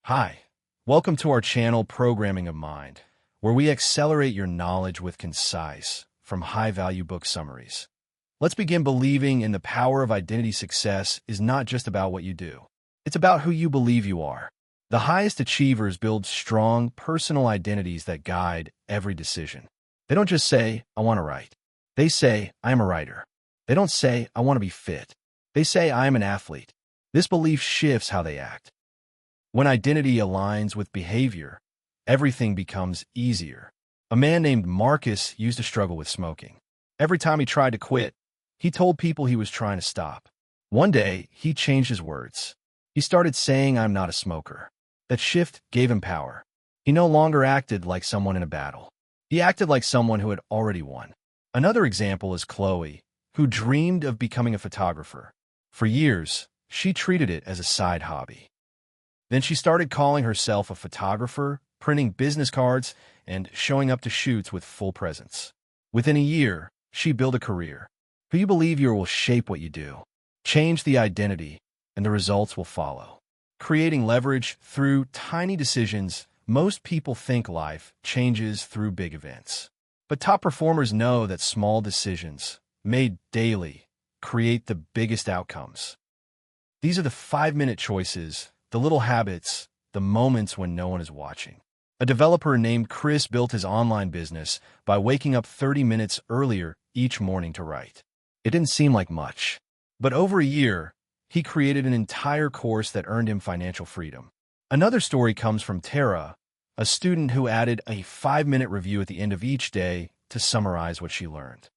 Hi, welcome to our channel Programming of Mind, where we accelerate your knowledge with concise, from high-value book summaries. Let's begin believing in the power of identity. Success is not just about what you do. It's about who you believe you are. The highest achievers build strong, personal identities that guide every decision. They don't just say, I want to write. They say, I am a writer. They don't say, I want to be fit. They say, I am an athlete. This belief shifts how they act. When identity aligns with behavior, everything becomes easier. A man named Marcus used to struggle with smoking. Every time he tried to quit, he told people he was trying to stop. One day, he changed his words. He started saying, I'm not a smoker. That shift gave him power. He no longer acted like someone in a battle. He acted like someone who had already won. Another example is Chloe, who dreamed of becoming a photographer. For years, she treated it as a side hobby. Then she started calling herself a photographer, printing business cards, and showing up to shoots with full presence. Within a year, she built a career. Who you believe you are will shape what you do. Change the identity, and the results will follow. Creating leverage through tiny decisions. Most people think life changes through big events. But top performers know that small decisions, made daily, create the biggest outcomes. These are the 5-minute choices, the little habits, the moments when no one is watching. A developer named Chris built his online business by waking up 30 minutes earlier each morning to write. It didn't seem like much, but over a year, he created an entire course that earned him financial freedom. Another story comes from Tara, a student who added a 5-minute review at the end of each day to summarize what she learned.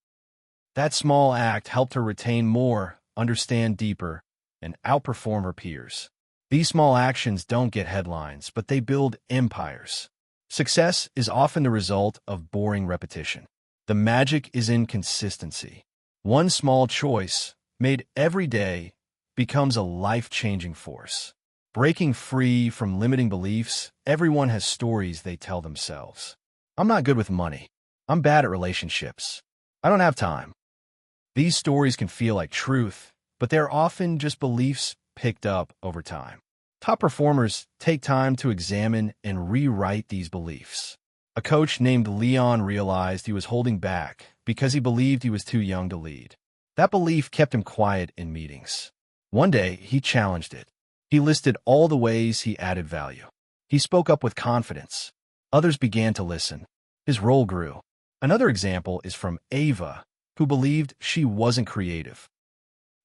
That small act helped her retain more, understand deeper, and outperform her peers. These small actions don't get headlines, but they build empires. Success is often the result of boring repetition. The magic is in consistency. One small choice, made every day, becomes a life-changing force. Breaking free from limiting beliefs, everyone has stories they tell themselves. I'm not good with money. I'm bad at relationships. I don't have time. These stories can feel like truth, but they're often just beliefs picked up over time. Top performers take time to examine and rewrite these beliefs. A coach named Leon realized he was holding back because he believed he was too young to lead. That belief kept him quiet in meetings. One day, he challenged it. He listed all the ways he added value. He spoke up with confidence. Others began to listen. His role grew. Another example is from Ava, who believed she wasn't creative.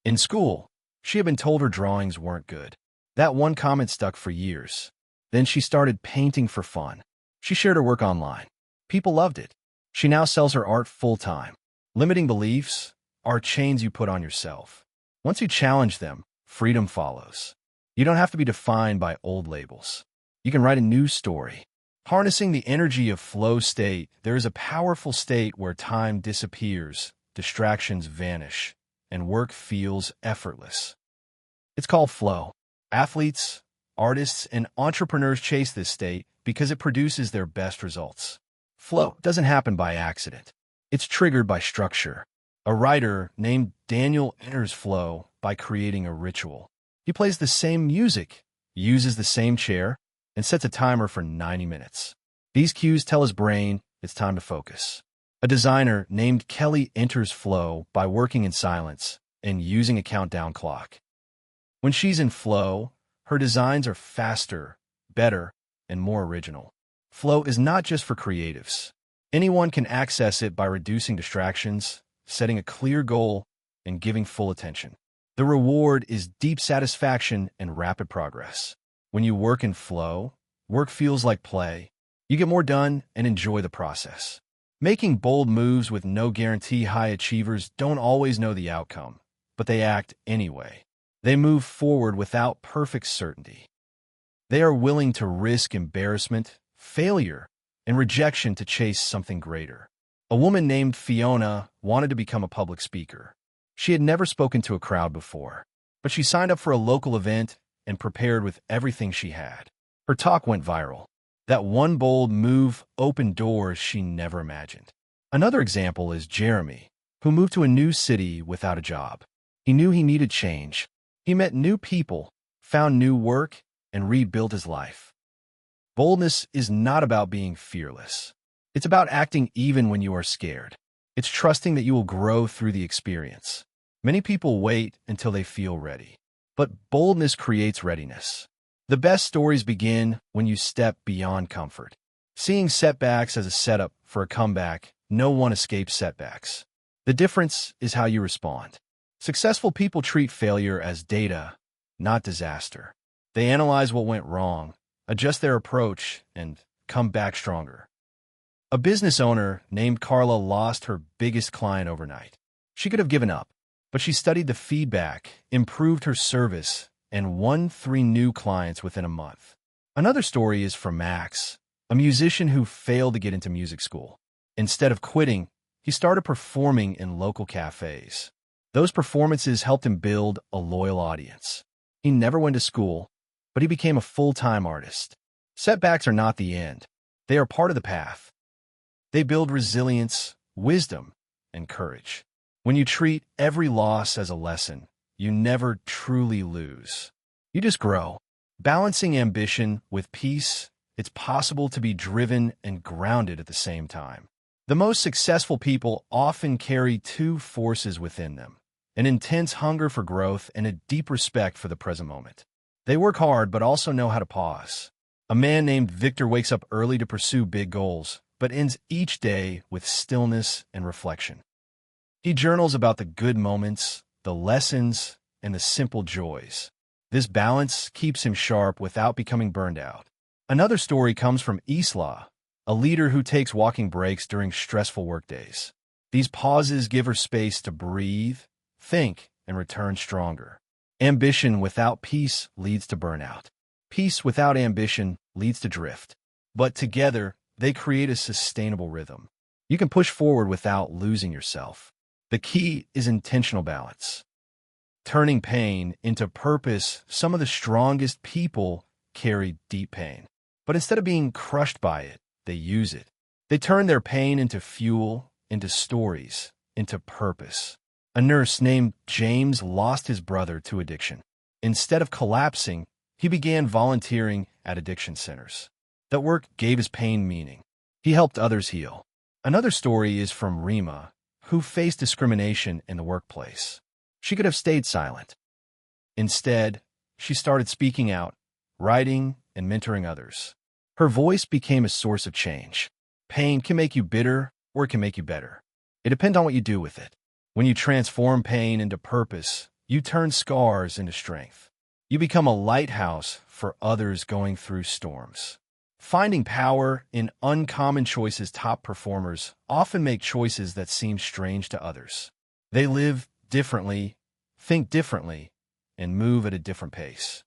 In school, she had been told her drawings weren't good. That one comment stuck for years. Then she started painting for fun. She shared her work online. People loved it. She now sells her art full-time. Limiting beliefs are chains you put on yourself. Once you challenge them, freedom follows. You don't have to be defined by old labels. You can write a new story. Harnessing the energy of flow state, there is a powerful state where time disappears, distractions vanish, and work feels effortless. It's called flow. Athletes, artists, and entrepreneurs chase this state because it produces their best results. Flow doesn't happen by accident. It's triggered by structure. A writer named Daniel enters flow by creating a ritual. He plays the same music, uses the same chair, and sets a timer for 90 minutes. These cues tell his brain it's time to focus. A designer named Kelly enters flow by working in silence and using a countdown clock. When she's in flow, her designs are faster, better, and more original. Flow is not just for creatives. Anyone can access it by reducing distractions, setting a clear goal, and giving full attention. The reward is deep satisfaction and rapid progress. When you work in flow, work feels like play. You get more done and enjoy the process. Making bold moves with no guarantee. High achievers don't always know the outcome, but they act anyway. They move forward without perfect certainty. They are willing to risk embarrassment, failure, and rejection to chase something greater. A woman named Fiona wanted to become a public speaker. She had never spoken to a crowd before, but she signed up for a local event and prepared with everything she had. Her talk went viral. That one bold move opened doors she never imagined. Another example is Jeremy, who moved to a new city without a job. He knew he needed change. He met new people, found new work, and rebuilt his life. Boldness is not about being fearless. It's about acting even when you are scared. It's trusting that you will grow through the experience. Many people wait until they feel ready, but boldness creates readiness. The best stories begin when you step beyond comfort. Seeing setbacks as a setup for a comeback, no one escapes setbacks. The difference is how you respond. Successful people treat failure as data, not disaster. They analyze what went wrong, adjust their approach, and come back stronger. A business owner named Carla lost her biggest client overnight. She could have given up, but she studied the feedback, improved her service, and won 3 new clients within a month. Another story is from Max, a musician who failed to get into music school. Instead of quitting, he started performing in local cafes. Those performances helped him build a loyal audience. He never went to school, but he became a full-time artist. Setbacks are not the end. They are part of the path. They build resilience, wisdom, and courage. When you treat every loss as a lesson, you never truly lose. You just grow. Balancing ambition with peace, it's possible to be driven and grounded at the same time. The most successful people often carry 2 forces within them: an intense hunger for growth and a deep respect for the present moment. They work hard but also know how to pause. A man named Victor wakes up early to pursue big goals, but ends each day with stillness and reflection. He journals about the good moments, the lessons, and the simple joys. This balance keeps him sharp without becoming burned out. Another story comes from Isla, a leader who takes walking breaks during stressful workdays. These pauses give her space to breathe, think, and return stronger. Ambition without peace leads to burnout. Peace without ambition leads to drift. But together, they create a sustainable rhythm. You can push forward without losing yourself. The key is intentional balance. Turning pain into purpose. Some of the strongest people carry deep pain. But instead of being crushed by it, they use it. They turn their pain into fuel, into stories, into purpose. A nurse named James lost his brother to addiction. Instead of collapsing, he began volunteering at addiction centers. That work gave his pain meaning. He helped others heal. Another story is from Rima, who faced discrimination in the workplace. She could have stayed silent. Instead, she started speaking out, writing, and mentoring others. Her voice became a source of change. Pain can make you bitter, or it can make you better. It depends on what you do with it. When you transform pain into purpose, you turn scars into strength. You become a lighthouse for others going through storms. Finding power in uncommon choices. Top performers often make choices that seem strange to others. They live differently, think differently, and move at a different pace.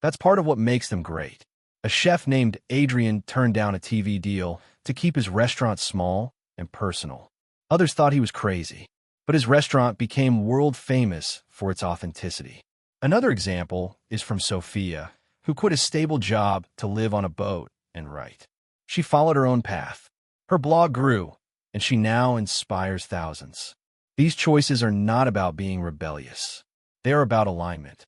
That's part of what makes them great. A chef named Adrian turned down a TV deal to keep his restaurant small and personal. Others thought he was crazy, but his restaurant became world famous for its authenticity. Another example is from Sophia, who quit a stable job to live on a boat and write. She followed her own path. Her blog grew, and she now inspires thousands. These choices are not about being rebellious. They are about alignment.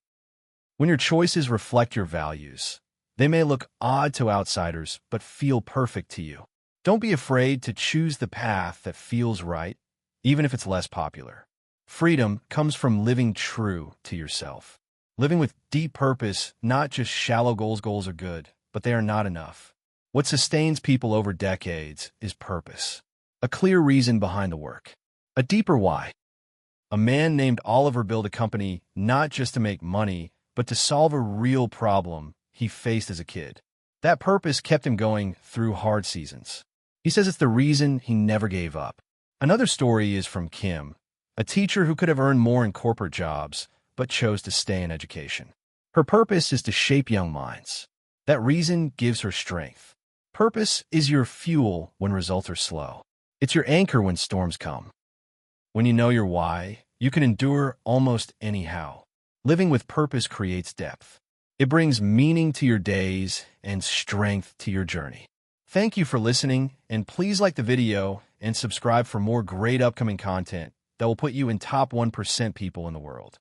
When your choices reflect your values, they may look odd to outsiders, but feel perfect to you. Don't be afraid to choose the path that feels right, even if it's less popular. Freedom comes from living true to yourself. Living with deep purpose, not just shallow goals. Goals are good, but they are not enough. What sustains people over decades is purpose. A clear reason behind the work. A deeper why. A man named Oliver built a company not just to make money, but to solve a real problem he faced as a kid. That purpose kept him going through hard seasons. He says it's the reason he never gave up. Another story is from Kim, a teacher who could have earned more in corporate jobs, but chose to stay in education. Her purpose is to shape young minds. That reason gives her strength. Purpose is your fuel when results are slow. It's your anchor when storms come. When you know your why, you can endure almost anyhow. Living with purpose creates depth. It brings meaning to your days and strength to your journey. Thank you for listening, and please like the video and subscribe for more great upcoming content that will put you in top 1% people in the world.